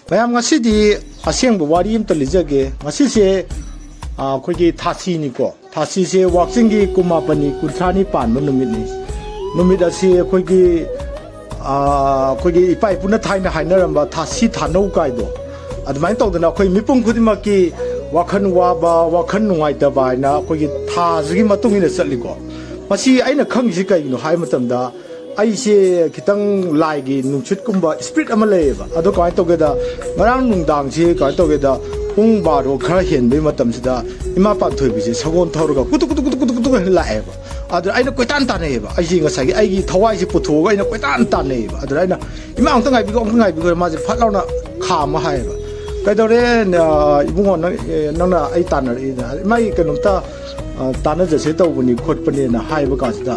ꯃꯌꯥꯝ ꯉꯁꯤꯗꯤ ꯑꯁꯦꯡꯕ ꯋꯥꯔꯤ ꯑꯃꯇ ꯂꯤꯖꯒꯦ ꯉꯁꯤꯁꯦ ꯑꯩꯈꯣꯏꯒꯤ ꯊꯥꯁꯤꯅꯤꯀꯣ ꯊꯥꯁꯤꯁꯦ ꯋꯥꯛꯆꯤꯡꯒꯤ ꯀꯨꯟꯃꯥꯄꯟꯅꯤ ꯀꯨꯟꯊ꯭ꯔꯥꯅꯤ ꯄꯥꯟꯕ ꯅꯨꯃꯤꯠꯅꯤ ꯅꯨꯃꯤꯠ ꯑꯁꯤ ꯑꯩꯈꯣꯏꯒꯤ ꯏꯄꯥ ꯏꯄꯨꯅ ꯊꯥꯏꯅ ꯍꯥꯏꯅꯔꯝꯕ ꯊꯥꯁꯤ ꯊꯥꯅꯧ ꯀꯥꯏꯗꯣ ꯑꯗꯨꯃꯥꯏꯅ ꯇꯧꯗꯅ ꯑꯩꯈꯣꯏ ꯃꯤꯄꯨꯝ ꯈꯨꯗꯤꯡꯃꯛꯀꯤ ꯋꯥꯈꯜ ꯋꯥꯕ ꯋꯥꯈꯜ ꯅꯨꯡꯉꯥꯏꯇꯕ ꯍꯥꯏꯅ ꯑꯩꯈꯣꯏꯒꯤ ꯊꯥꯁꯤꯒꯤ ꯃꯇꯨꯡ ꯏꯟꯅ ꯆꯠꯂꯤꯀꯣ ꯃꯁꯤ ꯑꯩꯅ ꯈꯪꯉꯤꯁꯤ ꯀꯩꯒꯤꯅꯣ ꯍꯥꯏꯕ ꯃꯇꯝꯗ ꯑꯩꯁꯦ ꯈꯤꯇꯪ ꯂꯥꯏꯒꯤ ꯅꯨꯡꯁꯤꯠꯀꯨꯝꯕ ꯁ꯭ꯄꯤꯔꯤꯠ ꯑꯃ ꯂꯩꯌꯦꯕ ꯑꯗꯣ ꯀꯃꯥꯏꯅ ꯇꯧꯒꯦꯗ ꯉꯔꯥꯡ ꯅꯨꯡꯗꯥꯡꯁꯤ ꯀꯃꯥꯏꯅ ꯇꯧꯒꯦꯗ ꯄꯨꯡ ꯕꯥꯔꯣ ꯈꯔ ꯍꯦꯟꯕꯒꯤ ꯃꯇꯝꯁꯤꯗ ꯏꯃꯥ ꯄꯥꯟꯊꯣꯏꯕꯤꯁꯦ ꯁꯒꯣꯜ ꯊꯧꯔꯒ ꯀꯨꯇꯨꯛ ꯀꯨꯇꯨꯛ ꯀꯨꯇꯨꯛ ꯀꯨꯇꯨꯛ ꯀꯨꯇꯨꯛ ꯂꯥꯛꯑꯦꯕ ꯑꯗꯨꯗ ꯑꯩꯅ ꯀꯣꯏꯇꯥꯟ ꯇꯥꯟꯅꯩꯑꯕ ꯑꯩꯁꯤ ꯉꯁꯥꯏꯒꯤ ꯑꯩꯒꯤ ꯊꯋꯥꯏꯁꯤ ꯄꯨꯊꯣꯛꯑꯒ ꯑꯩꯅ ꯀꯣꯏꯇꯥꯟ ꯇꯥꯟꯅꯩꯑꯕ ꯑꯗꯨꯗ ꯑꯩꯅ ꯏꯃꯥ ꯑꯃꯨꯛꯇ ꯉꯥꯏꯕꯤꯈꯣ ꯑꯃꯨꯛꯇ ꯉꯥꯏꯕꯤꯈꯣ ꯃꯥꯁꯦ ꯐꯠ ꯂꯥꯎꯅ ꯈꯥꯝꯃ ꯍꯥꯏꯌꯦꯕ ꯀꯩꯗꯧꯔꯦ ꯏꯕꯨꯡꯉꯣ ꯅꯪꯅ ꯑꯩ ꯇꯥꯟꯅꯔꯛꯏꯅ ꯏꯃꯥꯒꯤ ꯀꯩꯅꯣꯝꯇ ꯇꯥꯟꯅꯖꯁꯦ ꯇꯧꯕꯅꯤ ꯈꯣꯠꯄꯅꯦꯅ ꯍꯥꯏꯕ ꯀꯥꯟꯁꯤꯗ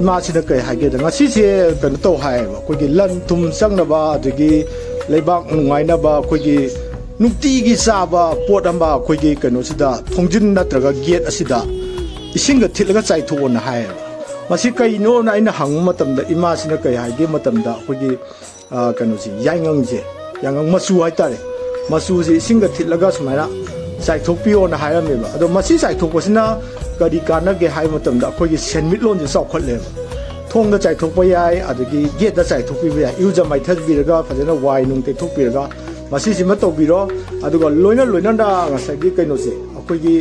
ꯏꯃꯥꯁꯤꯅ ꯀꯩ ꯍꯥꯏꯒꯦꯗ ꯉꯁꯤꯁꯦ ꯀꯩꯅꯣ ꯇꯧ ꯍꯥꯏꯌꯦꯕ ꯑꯩꯈꯣꯏꯒꯤ ꯂꯟ ꯊꯨꯝ ꯆꯪꯅꯕ ꯑꯗꯒꯤ ꯂꯩꯕꯥꯛ ꯅꯨꯡꯉꯥꯏꯅꯕ ꯑꯩꯈꯣꯏꯒꯤ ꯅꯨꯡꯇꯤꯒꯤ ꯆꯥꯕ ꯄꯣꯠ ꯑꯃ ꯑꯩꯈꯣꯏꯒꯤ ꯀꯩꯅꯣꯁꯤꯗ ꯊꯣꯡꯖꯤꯟ ꯅꯠꯇ꯭ꯔꯒ ꯒꯦꯠ ꯑꯁꯤꯗ ꯏꯁꯤꯡꯒ ꯊꯤꯠꯂꯒ ꯆꯥꯏꯊꯣꯛꯑꯣꯅ ꯍꯥꯏꯌꯦꯕ ꯃꯁꯤ ꯀꯩꯅꯣꯅ ꯑꯩꯅ ꯍꯪꯕ ꯃꯇꯝꯗ ꯏꯃꯥꯁꯤꯅ ꯀꯩ ꯍꯥꯏꯒꯦ ꯃꯇꯝꯗ ꯑꯩꯈꯣꯏꯒꯤ ꯀꯩꯅꯣꯁꯤ ꯌꯥꯏꯉꯪꯁꯦ ꯌꯥꯏꯉꯪ ꯃꯆꯨ ꯍꯥꯏꯇꯥꯔꯦ ꯃꯆꯨꯁꯦ ꯏꯁꯤꯡꯒ ꯊꯤꯠꯂꯒ ꯁꯨꯃꯥꯏꯅ ꯆꯥꯏꯊꯣꯛꯄꯤꯌꯣꯅ ꯍꯥꯏꯔꯝꯃꯦꯕ ꯑꯗꯣ ꯃꯁꯤ ꯆꯥꯏꯊꯣꯛꯄꯁꯤꯅ ꯀꯔꯤ ꯀꯥꯟꯅꯒꯦ ꯍꯥꯏꯕ ꯃꯇꯝꯗ ꯑꯩꯈꯣꯏꯒꯤ ꯁꯦꯟꯃꯤꯠꯂꯣꯟꯁꯦ ꯆꯥꯎꯈꯠꯂꯦꯕ ꯊꯣꯡꯗ ꯆꯥꯏꯊꯣꯛꯄ ꯌꯥꯏ ꯑꯗꯒꯤ ꯒꯦꯠꯇ ꯆꯥꯏꯊꯣꯛꯄꯤꯕ ꯌꯥꯏ ꯏꯔꯨꯖ ꯃꯥꯏꯊꯕꯤꯔꯒ ꯐꯖꯅ ꯋꯥꯏ ꯅꯨꯡ ꯇꯩꯊꯣꯛꯄꯤꯔꯒ ꯃꯁꯤꯁꯤꯃ ꯇꯧꯕꯤꯔꯣ ꯑꯗꯨꯒ ꯂꯣꯏꯅꯅ ꯉꯁꯥꯏꯒꯤ ꯀꯩꯅꯣꯁꯦ ꯑꯩꯈꯣꯏꯒꯤ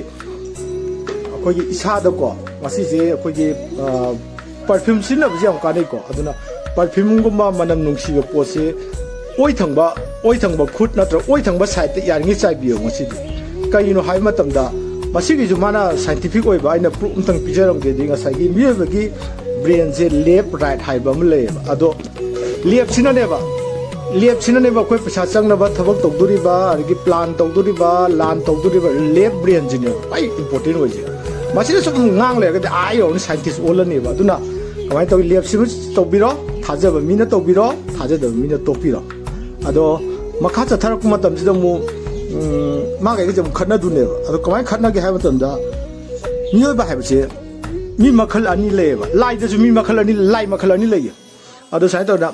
ꯏꯁꯥꯗꯀꯣ ꯃꯁꯤꯁꯦ ꯑꯩꯈꯣꯏꯒꯤ ꯄꯔꯐ꯭ꯌꯨꯝ ꯁꯤꯖꯤꯟꯅꯕꯁꯦ ꯌꯥꯝ ꯀꯥꯟꯅꯩꯀꯣ ꯑꯗꯨꯅ ꯄꯔꯐ꯭ꯌꯨꯝꯒꯨꯝꯕ ꯃꯅꯝ ꯅꯨꯡꯁꯤꯕ ꯄꯣꯠꯁꯦ ꯑꯣꯏ ꯊꯪꯕ ꯈꯨꯠ ꯅꯠꯇ꯭ꯔꯒ ꯑꯣꯏ ꯊꯪꯕ ꯁꯥꯏꯗꯇ ꯌꯥꯔꯤꯉꯩ ꯆꯥꯏꯕꯤꯌꯣ ꯉꯁꯤꯗꯤ ꯀꯩꯒꯤꯅꯣ ꯍꯥꯏꯕ ꯃꯇꯝꯗ ꯃꯁꯤꯒꯤꯁꯨ ꯃꯥꯅ ꯁꯥꯏꯟꯇꯤꯐꯤꯛ ꯑꯣꯏꯕ ꯑꯩꯅ ꯄ꯭ꯔꯨꯞ ꯑꯝꯇꯪ ꯄꯤꯖꯔꯝꯒꯦꯗꯤ ꯉꯁꯥꯏꯒꯤ ꯃꯤꯑꯣꯏꯕꯒꯤ ꯕ꯭ꯔꯦꯟꯁꯦ ꯂꯦꯐ ꯔꯥꯏꯠ ꯍꯥꯏꯕ ꯑꯃ ꯂꯩꯌꯦꯕ ꯑꯗꯣ ꯂꯦꯐꯁꯤꯅꯅꯦꯕ ꯑꯩꯈꯣꯏ ꯄꯩꯁꯥ ꯆꯪꯅꯕ ꯊꯕꯛ ꯇꯧꯗꯣꯔꯤꯕ ꯑꯗꯒꯤ ꯄ꯭ꯂꯥꯟ ꯇꯧꯗꯣꯔꯤꯕ ꯂꯥꯟ ꯇꯧꯗꯣꯔꯤꯕ ꯂꯦꯐ ꯕ꯭ꯔꯦꯟꯁꯤꯅꯦꯕ ꯈ꯭ꯋꯥꯏ ꯏꯝꯄꯣꯔꯇꯦꯟ ꯑꯣꯏꯁꯦ ꯃꯁꯤꯗ ꯁꯨꯝ ꯉꯥꯡ ꯂꯩꯔꯒꯗꯤ ꯌꯧꯔꯅꯤ ꯁꯥꯏꯟꯇꯤꯁ ꯑꯣꯜꯂꯅꯦꯕ ꯑꯗꯨꯅ ꯀꯃꯥꯏꯅ ꯇꯧꯋꯤ ꯂꯦꯐꯁꯤꯕꯨ ꯇꯧꯕꯤꯔꯣ ꯊꯥꯖꯕ ꯃꯤꯅ ꯇꯧꯕꯤꯔꯣ ꯊꯥꯖꯗꯕ ꯃꯤꯅ ꯇꯣꯛꯄꯤꯔꯣ ꯑꯗꯣ ꯃꯈꯥ ꯆꯠꯊꯔꯛꯄ ꯃꯇꯝꯁꯤꯗ ꯑꯃꯨꯛ ꯃꯥꯒ ꯑꯩꯒꯁꯦ ꯑꯃꯨꯛ ꯈꯠꯅꯗꯣꯏꯅꯦꯕ ꯑꯗꯣ ꯀꯃꯥꯏꯅ ꯈꯠꯅꯒꯦ ꯍꯥꯏꯕ ꯃꯇꯝꯗ ꯃꯤꯑꯣꯏꯕ ꯍꯥꯏꯕꯁꯦ ꯃꯤ ꯃꯈꯜ ꯑꯅꯤ ꯂꯩꯌꯦꯕ ꯂꯥꯏꯗꯁꯨ ꯃꯤ ꯃꯈꯜ ꯑꯅꯤ ꯂꯥꯏ ꯃꯈꯜ ꯑꯅꯤ ꯂꯩꯌꯦ ꯑꯗꯣ ꯁꯨꯃꯥꯏꯅ ꯇꯧꯗꯅ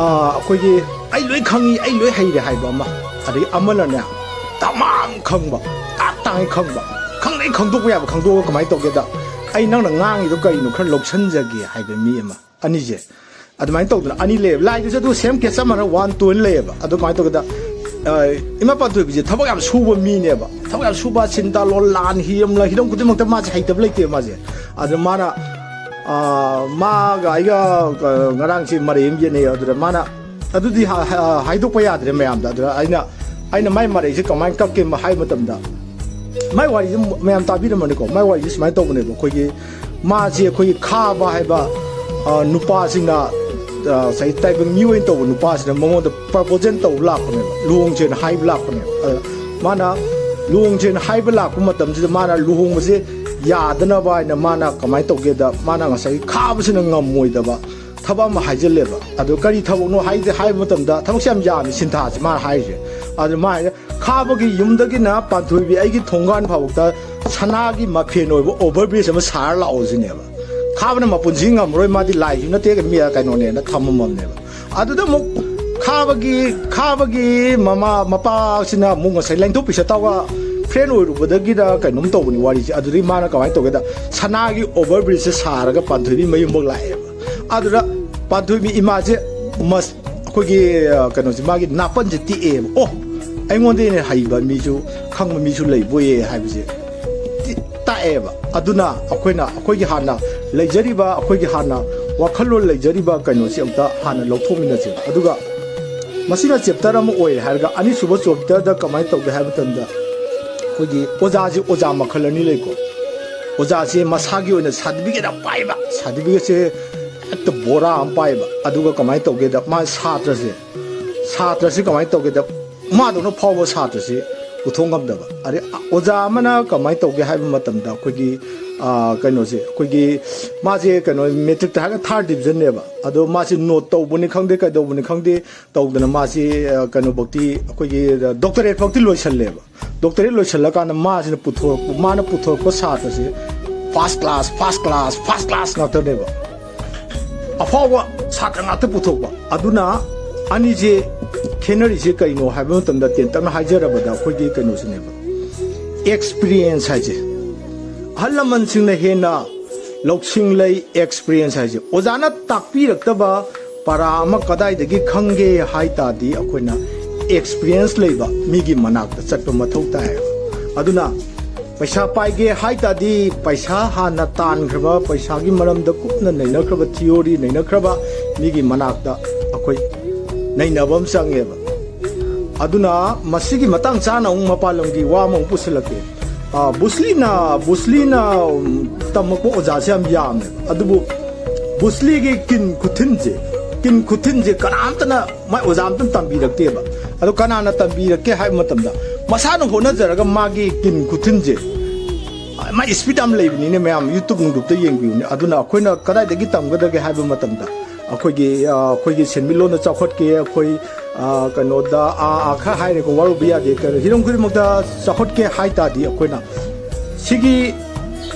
ꯑꯩꯈꯣꯏꯒꯤ ꯑꯩ ꯂꯣꯏ ꯈꯪꯉꯤ ꯑꯩ ꯂꯣꯏ ꯍꯩꯔꯦ ꯍꯥꯏꯕ ꯑꯃ ꯑꯗꯒꯤ ꯑꯃꯅꯅꯦ ꯇꯃꯥꯝ ꯈꯪꯕ ꯇꯥꯡꯉꯩ ꯈꯪꯕ ꯈꯪꯗꯩ ꯈꯪꯗꯣꯛꯄ ꯌꯥꯕ ꯈꯪꯗꯣꯛꯑꯒ ꯀꯃꯥꯏꯅ ꯇꯧꯒꯦꯗ ꯑꯩ ꯅꯪꯅ ꯉꯥꯡꯉꯤꯗꯣ ꯀꯔꯤꯅꯣ ꯈꯔ ꯂꯧꯁꯟꯖꯒꯦ ꯍꯥꯏꯕ ꯃꯤ ꯑꯃ ꯑꯅꯤꯁꯦ ꯑꯗꯨꯃꯥꯏꯅ ꯇꯧꯗꯅ ꯑꯅꯤ ꯂꯩꯌꯦꯕ ꯂꯥꯏꯗꯁꯨ ꯑꯗꯨ ꯁꯦꯝ ꯀꯦꯁ ꯆꯞ ꯃꯥꯟꯅ 1 2 ꯂꯩꯌꯦꯕ ꯑꯗꯣ ꯀꯃꯥꯏꯅ ꯇꯧꯒꯦꯗ ꯏꯃꯥ ꯄꯥꯟꯊꯣꯏꯕꯤꯁꯦ ꯊꯕꯛ ꯌꯥꯝ ꯁꯨꯕ ꯃꯤꯅꯦꯕ ꯊꯕꯛ ꯌꯥꯝ ꯁꯨꯕ ꯁꯤꯟꯇꯥ ꯂꯣꯟ ꯂꯥꯟ ꯍꯤꯔꯝ ꯈꯨꯗꯤꯡꯃꯛꯇ ꯃꯥꯁꯦ ꯍꯩꯇꯕ ꯂꯩꯇꯦꯕ ꯃꯥꯁꯦ ꯑꯗꯨ ꯃꯥꯅ ꯃꯥꯒ ꯑꯩꯒ ꯉꯔꯥꯡꯁꯤ ꯃꯔꯩ ꯑꯃ ꯌꯦꯠꯅꯩ ꯑꯗꯨꯗ ꯃꯥꯅ ꯑꯗꯨꯗꯤ ꯍꯥꯏꯗꯣꯛꯄ ꯌꯥꯗ꯭ꯔꯦ ꯃꯌꯥꯝꯗ ꯑꯗꯨꯗ ꯑꯩꯅ ꯃꯥꯏ ꯃꯔꯩꯁꯦ ꯀꯃꯥꯏꯅ ꯀꯛꯀꯦ ꯍꯥꯏꯕ ꯃꯇꯝꯗ ꯃꯥꯏ ꯋꯥꯔꯤꯁꯦ ꯃꯌꯥꯝ ꯇꯥꯕꯤꯔꯝꯃꯅꯤꯀꯣ ꯃꯥꯏ ꯋꯥꯔꯤꯁꯦ ꯁꯨꯃꯥꯏꯅ ꯇꯧꯕꯅꯦꯕ ꯃꯥꯁꯦ ꯑꯩꯈꯣꯏꯒꯤ ꯈꯥꯕ ꯍꯥꯏꯕ ꯅꯨꯄꯥꯁꯤꯡꯅ ꯉꯁꯥꯏ ꯇꯥꯏꯕꯪ ꯃꯤ ꯑꯣꯏꯅ ꯇꯧꯕ ꯅꯨꯄꯥꯁꯤꯅ ꯃꯉꯣꯟꯗ ꯄ꯭ꯔꯄꯣꯖꯦꯟ ꯇꯧꯕ ꯂꯥꯛꯄꯅꯦꯕ ꯂꯨꯍꯣꯡꯁꯦꯅ ꯍꯥꯏꯕ ꯂꯥꯛꯄꯅꯦꯕ ꯃꯥꯅ ꯂꯨꯍꯣꯡꯁꯦꯅ ꯍꯥꯏꯕ ꯂꯥꯛꯄ ꯃꯇꯝꯁꯤꯗ ꯃꯥꯅ ꯂꯨꯍꯣꯡꯕꯁꯦ ꯌꯥꯗꯅꯕ ꯍꯥꯏꯅ ꯃꯥꯅ ꯀꯃꯥꯏꯅ ꯇꯧꯒꯦꯗ ꯃꯥꯅ ꯉꯁꯥꯏꯒꯤ ꯈꯥꯕꯁꯤꯅ ꯉꯝꯃꯣꯏꯗꯕ ꯊꯕꯛ ꯑꯃ ꯍꯥꯏꯖꯤꯜꯂꯦꯕ ꯑꯗꯣ ꯀꯔꯤ ꯊꯕꯛꯅꯣ ꯍꯥꯏꯕ ꯃꯇꯝꯗ ꯊꯕꯛꯁꯦ ꯌꯥꯝ ꯌꯥꯝꯃꯤ ꯁꯤꯟꯊꯥꯁꯦ ꯃꯥꯅ ꯍꯥꯏꯔꯤꯁꯦ ꯑꯗꯨ ꯃꯥꯅ ꯈꯥꯕꯒꯤ ꯌꯨꯝꯗꯒꯤꯅ ꯄꯥꯟꯊꯣꯏꯕꯤ ꯑꯩꯒꯤ ꯊꯣꯡꯒꯥꯟ ꯐꯥꯎꯕꯗ ꯁꯅꯥꯒꯤ ꯃꯐꯦꯟ ꯑꯣꯏꯕ ꯑꯣꯚꯔ ꯕ꯭ꯔꯤꯖ ꯑꯃ ꯁꯥꯔ ꯂꯥꯛꯑꯣ ꯁꯤꯅꯦꯕ ꯈꯥꯕꯅ ꯃꯄꯨꯟꯁꯤ ꯉꯝꯃꯔꯣꯏ ꯃꯥꯗꯤ ꯂꯥꯏꯁꯨ ꯅꯠꯇꯦ ꯀꯩꯅꯣꯅꯦꯅ ꯊꯝꯃꯝꯅꯦꯕ ꯑꯗꯨꯗ ꯑꯃꯨꯛ ꯈꯥꯕꯒꯤ ꯃꯄꯥꯁꯤꯅ ꯑꯃꯨꯛ ꯉꯁꯥꯏ ꯂꯦꯡꯊꯣꯛ ꯄꯤꯁꯠꯇꯥꯎꯒ ꯐ꯭ꯔꯦꯟ ꯑꯣꯏꯔꯨꯕꯗꯒꯤꯗ ꯀꯩꯅꯣꯝ ꯇꯧꯕꯅꯤ ꯋꯥꯔꯤꯁꯦ ꯑꯗꯨꯗꯒꯤ ꯃꯥꯅ ꯀꯃꯥꯏꯅ ꯇꯧꯒꯦꯗ ꯁꯅꯥꯒꯤ ꯑꯣꯚꯔ ꯕ꯭ꯔꯤꯖꯁꯦ ꯁꯥꯔꯒ ꯄꯥꯟꯊꯣꯏꯕꯤ ꯃꯌꯨꯝꯐꯥꯎ ꯂꯥꯛꯑꯦꯕ ꯑꯗꯨꯗ ꯄꯥꯟꯊꯣꯏꯕꯤ ꯏꯃꯥꯁꯦ ꯑꯩꯈꯣꯏꯒꯤ ꯀꯩꯅꯣꯁꯦ ꯃꯥꯒꯤ ꯅꯥꯄꯟꯁꯦ ꯇꯤꯛꯑꯦꯕ ꯑꯩꯉꯣꯟꯗ ꯍꯩꯕ ꯃꯤꯁꯨ ꯈꯪꯕ ꯃꯤꯁꯨ ꯂꯩꯕꯣꯏꯌꯦ ꯍꯥꯏꯕꯁꯦ ꯇꯥꯛꯑꯦꯕ ꯑꯗꯨꯅ ꯑꯩꯈꯣꯏꯒꯤ ꯍꯥꯟꯅ ꯂꯩꯖꯔꯤꯕ ꯑꯩꯈꯣꯏꯒꯤ ꯍꯥꯟꯅ ꯋꯥꯈꯜꯂꯣꯟ ꯂꯩꯖꯔꯤꯕ ꯀꯩꯅꯣꯁꯤ ꯑꯝꯇ ꯍꯥꯟꯅ ꯂꯧꯊꯣꯛꯃꯤꯟꯅꯁꯦꯕ ꯑꯗꯨꯒ ꯃꯁꯤꯅ ꯆꯦꯞꯇꯔ ꯑꯃ ꯑꯣꯏꯔꯦ ꯍꯥꯏꯔꯒ ꯑꯅꯤꯁꯨꯕ ꯆꯦꯞꯇꯔꯗ ꯀꯃꯥꯏꯅ ꯇꯧꯒꯦ ꯍꯥꯏꯕ ꯃꯇꯝꯗ ꯑꯩꯈꯣꯏꯒꯤ ꯑꯣꯖꯥ ꯃꯈꯜ ꯑꯅꯤ ꯂꯩꯀꯣ ꯑꯣꯖꯥꯁꯦ ꯃꯁꯥꯒꯤ ꯑꯣꯏꯅ ꯁꯥꯔꯇꯤꯐꯤꯀꯦꯠ ꯑꯃ ꯄꯥꯏꯕ ꯁꯥꯔꯇꯤꯐꯤꯀꯦꯠꯁꯦ ꯍꯦꯛꯇ ꯕꯣꯔꯥ ꯑꯃ ꯄꯥꯏꯕ ꯑꯗꯨꯒ ꯀꯃꯥꯏꯅ ꯇꯧꯒꯦꯗ ꯃꯥ ꯁꯥꯇ꯭ꯔꯁꯤ ꯀꯃꯥꯏꯅ ꯇꯧꯒꯦꯗ ꯃꯥꯗꯧꯅ ꯐꯥꯎꯕ ꯁꯥꯇ꯭ꯔꯁꯤ ꯄꯨꯊꯣꯛ ꯉꯝꯗꯕ ꯑꯗꯩ ꯑꯣꯖꯥ ꯑꯃꯅ ꯀꯃꯥꯏꯅ ꯇꯧꯒꯦ ꯍꯥꯏꯕ ꯃꯇꯝꯗ ꯑꯩꯈꯣꯏꯒꯤ ꯀꯩꯅꯣꯁꯦ ꯑꯩꯈꯣꯏꯒꯤ ꯃꯥꯁꯦ ꯀꯩꯅꯣ ꯃꯦꯇ꯭ꯔꯤꯛꯇ ꯍꯥꯏꯔꯒ 3rd ꯗꯤꯕꯤꯖꯟꯅꯦꯕ ꯑꯗꯣ ꯃꯥꯁꯦ ꯅꯣꯠ ꯇꯧꯕꯅꯤ ꯈꯪꯗꯦ ꯀꯩꯗꯧꯕꯅꯤ ꯈꯪꯗꯦ ꯇꯧꯗꯅ ꯃꯥꯁꯦ ꯀꯩꯅꯣꯐꯧꯇꯤ ꯑꯩꯈꯣꯏꯒꯤ ꯗꯣꯛꯇꯔꯦꯠ ꯐꯥꯎꯇꯤ ꯂꯣꯏꯁꯜꯂꯦꯕ ꯗꯣꯛꯇꯔꯦꯠ ꯂꯣꯏꯁꯜꯂꯀꯥꯟꯗ ꯃꯥꯅ ꯄꯨꯊꯣꯔꯛꯄ ꯁꯥꯇ꯭ꯔꯁꯦ ꯐꯥꯔꯁ ꯀ꯭ꯂꯥꯁ ꯉꯥꯛꯇꯅꯦꯕ ꯑꯐꯥꯎꯕ ꯁꯥꯇ꯭ꯔ ꯉꯥꯛꯇ ꯄꯨꯊꯣꯛꯄ ꯑꯗꯨꯅ ani je khenari je kaino haiba matamda ten tang haijarabada khoi kaino sineba experience haje halaman singna hena loksing lay experience haje ojana takpi raktaba para ama kadai dagi khange haita di akoina experience leiba migi manak ta chatpa mathau ta aduna paisa paige haita di paisa hana tan khraba paisa gi maram da kupna naina khraba theory naina khraba migi manak da akoi naina bam sangeba aduna masigi matang chana ung mapalong gi wa mong pusilake buslina tamako oja se am yam adubu busli gi kin kuthinje kanamtana mai ojam tum tambi rakte ba adu kanana tambi rakke hai matamda masana hona jaraga magi kin kuthinje mai speed am leibni ne mayam youtube ngung te yengbi ne aduna akoina kadai dagi tamgada ge hai matamda akoigi senmilo na chakot ke akoi kano da kha hai ne ko waru biya de ka hirom khuri mokta chakot ke hai ta di akoina sigi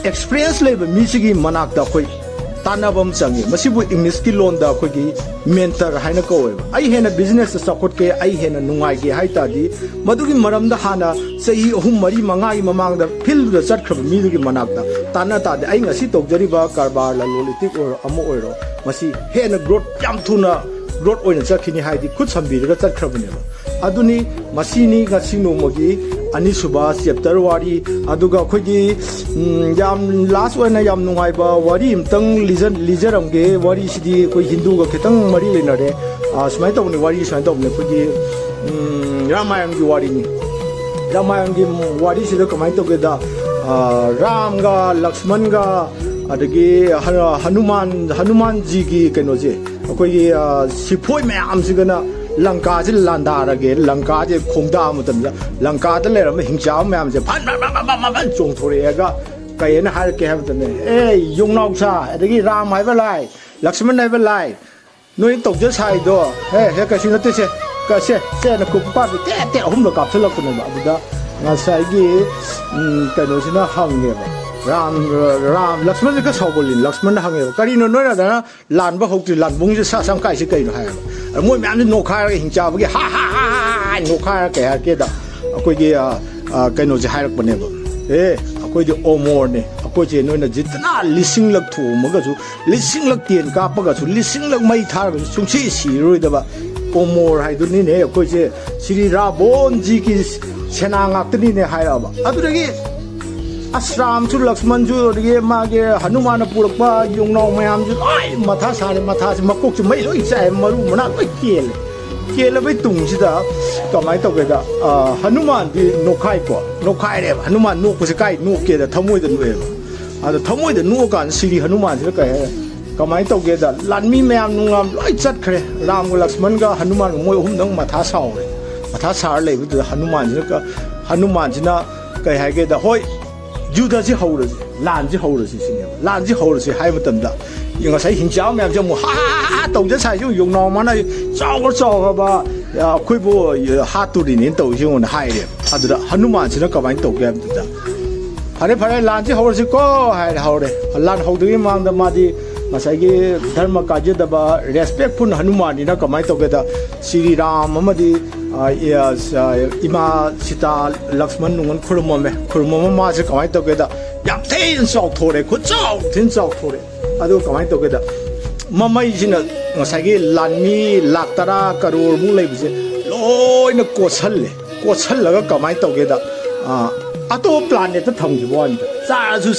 experience leib mi sigi manak da akoi tanabam changi masibu english ki lon da akoi mentor haina ko ai hena business chakot ke ai hena nungai ge hai ta di madugi maram da hana sahi ohum mari mangai mamang da fil da chat khab mi dugi manak da tana ta de ai ngasi tokjari ba karbar la lolitik or amo oiro masi hena growth yam thuna growth oina chakhini hai di khut sambi ga chat khabne ba aduni masini ngasi no mogi ani suba chapter wari aduga khogi yam last oina yam nungai ba wari imtang lijaram ge wari sidi koi hindu ga khitang mari lena re smai to ni wari smai to ne khogi ramayam gi wari ni ramayam gi wari sida kamai to ge da ram ga lakshman ga adagi hanuman ji gi keno je khogi sipoi mayam sigana lanka je landarage lanka je khongda mutam ja lanka da le ram hingcha mayam je phan chong thore ga kayen har ke have tane yongnau sa adagi ram hai ba lai lakshman hai ba lai noi tok je sai do he ka sin te se ka se na ku pa te hum lo kap selak ne ba aduda nga sai gi kano sina hange ba ram lakshman ka sawbolin lakshman hange ba kari no noi na da lan ba hokti lan bung je sa sam kai se kai no hai moi myam no kha ga hingcha ba gi ha no kha ka ha ke da akoi gi kano je hai rak bane ba akoi di omor ne akoi je noi na jitna lising lak thu ma ga ju lising lak tien ka pa ga ju lising lak mai thar ga chung chi si roi da ba omor hai du ni ne akoi je sri rabon ji ki sena ngak ni ne hai ra ba adu gi asram chu lakshman ju gi ma ge hanuman purak ba yongnau mayam ju ai matha sare matha si makok chu mai loi chai maru mana loi kele bai tung si da kamai to ge da hanuman di nokhai re hanuman no ko se kai no ke da thamoi da nuwe ada thamoi da no kan siri hanuman si ka kamai to ge da lanmi mayam nungam loi chat khre ram ga lakshman ga hanuman moi hum dang matha saw re matha sar le bu hanuman si ka hanuman si na kai ha ge da hoi juda ji hau re lan ji hau re si ne lan ji hau re si hai matam da yang sai hin chao mayam jamu ha to je sai ju yong no ma na chao ga ba khoi bo ha tu ri nin to ji on hai re adu da hanuman si na ka bain to ge da phare lan ji hau re si ko hai hau re lan hau du mang da ma di masai gi dharma ka je da ba respectful hanuman ni na ka mai to ge da sri ram amadi ima sita lakshman nungan khurmo ma se kamai to ge da yam thein sok thore khu chau thin sok thore adu kamai to ge da mamai jina ngasai gi lanmi laktara karor mu lei bise loina ko chal la ga kamai to ge da ato planet ta thang ji bon sa su